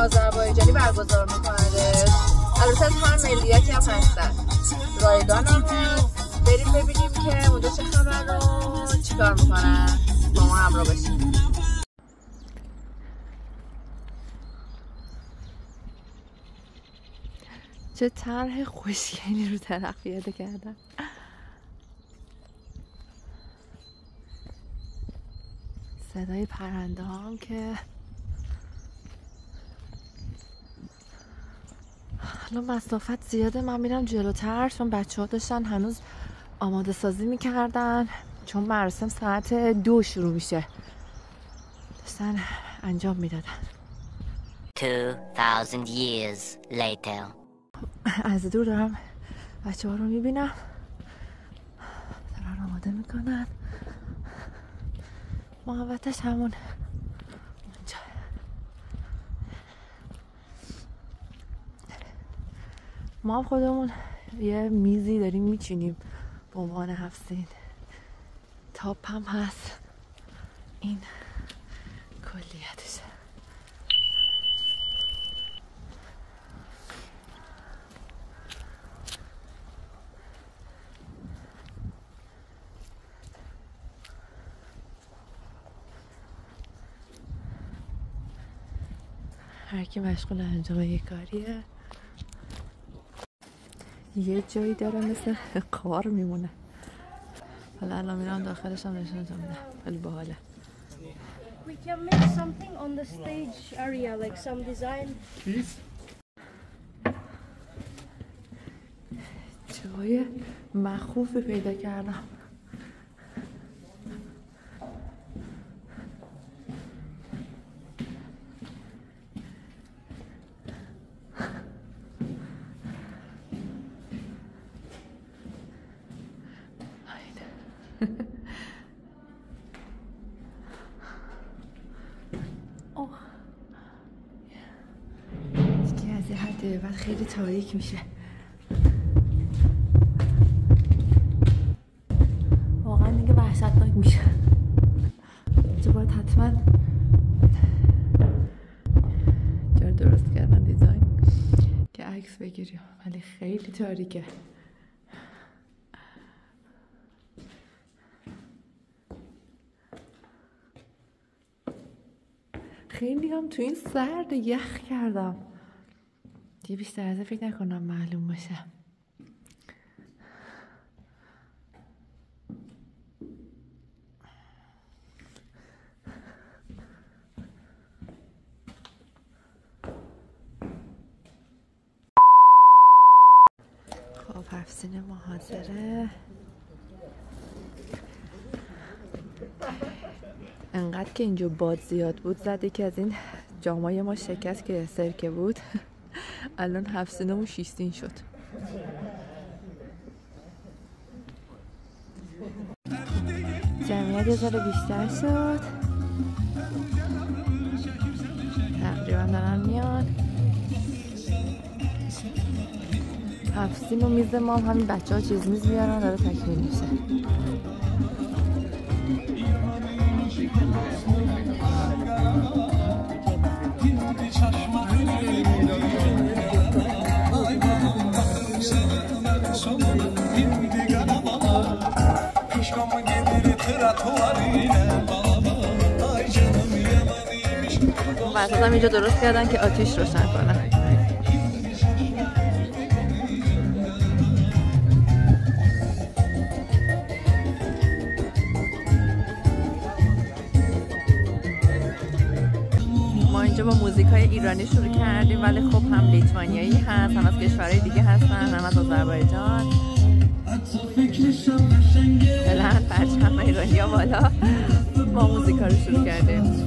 آذربایجانی برگزار میکنه. البته از هر ملیتی هم هستن. رایگان هم هست. بریم ببینیم که اونجا چه خبر رو چیکار میکنن. با ما همراه باشیم. چه طرح خوشگلی رو درخت پیاده کردن. صدای پرنده هم که حالا مسافت زیاده. من میرم جلوتر چون بچه ها داشتن هنوز آماده سازی میکردن چون مراسم ساعت 2 شروع میشه. داشتن انجام میدادن. 2000 years later. از دور دارم بچه ها رو میبینم دارن آماده میکنن. محبتش همون اونجا. ما هم خودمون یه میزی داریم میچینیم به عنوان 7 سین. تاپ هم هست. این کلیتشه. هر کی مشغول انجام یک کاریه یه جایی داره مثل کار میمونه. حالا الان میرم داخلش هم نشونتون میدم. خیلی باحاله. We can make something on the stage area, like some design. جای مخوفی پیدا کردم. دیگه از یه حد بعد خیلی تاریک میشه. واقعا دیگه وحشتناک میشه. اینجا باید حتما جا درست کردن دیزاین که عکس بگیریم ولی خیلی تاریکه. خیلی هم تو این سرد یخ کردم. دیگه بیشتر از فکر نکنم معلوم باشه. خب 7 سین ما حاضره. انقدر که اینجا باد زیاد بود زده که از این جامای ما شکست که سرکه بود. الان 7 سینمون 6 سین شد. جمعیت یه ذره بیشتر شد. تقریبا دارن میان. 7 سین و میز ما همین بچه ها چیز میز میارن داره تکمیل میشه. وسط هم اینجا درست کردن که آتیش روشن کنن. ما اینجا با موزیکای ایرانی شروع کردیم ولی خب هم لیتوانیایی هست، هم از کشورهای دیگه هستن، هم از آذربایجان. فعلا پرچم ایرانی ها بالا. ما موزیکا رو شروع کردیم.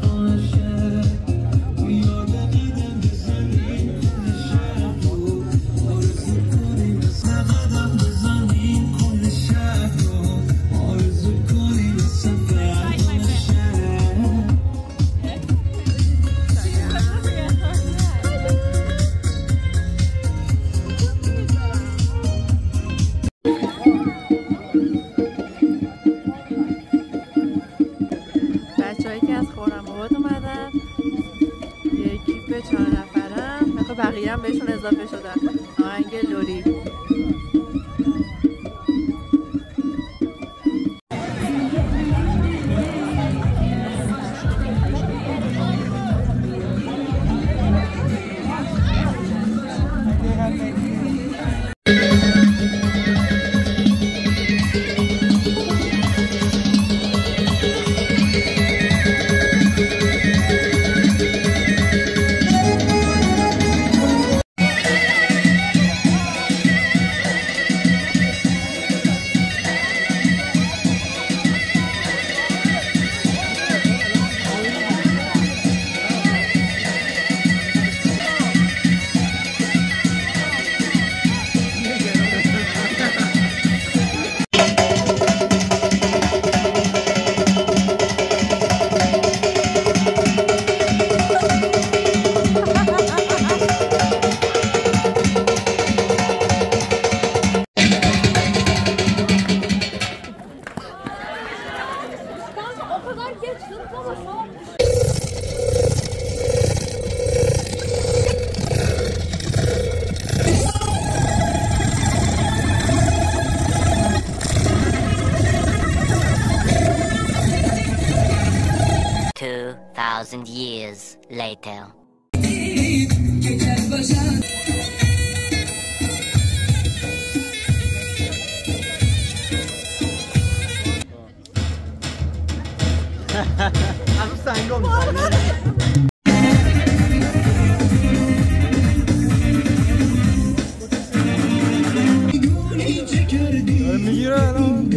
بچه‌هایی که از خرم‌آباد اومدن بقیه هم بهشون اضافه شدن. آهنگ لوری. O kadar geç zıplama salak. $2,000 years later. هنوز سنگا می‌خوره. میگیره الان.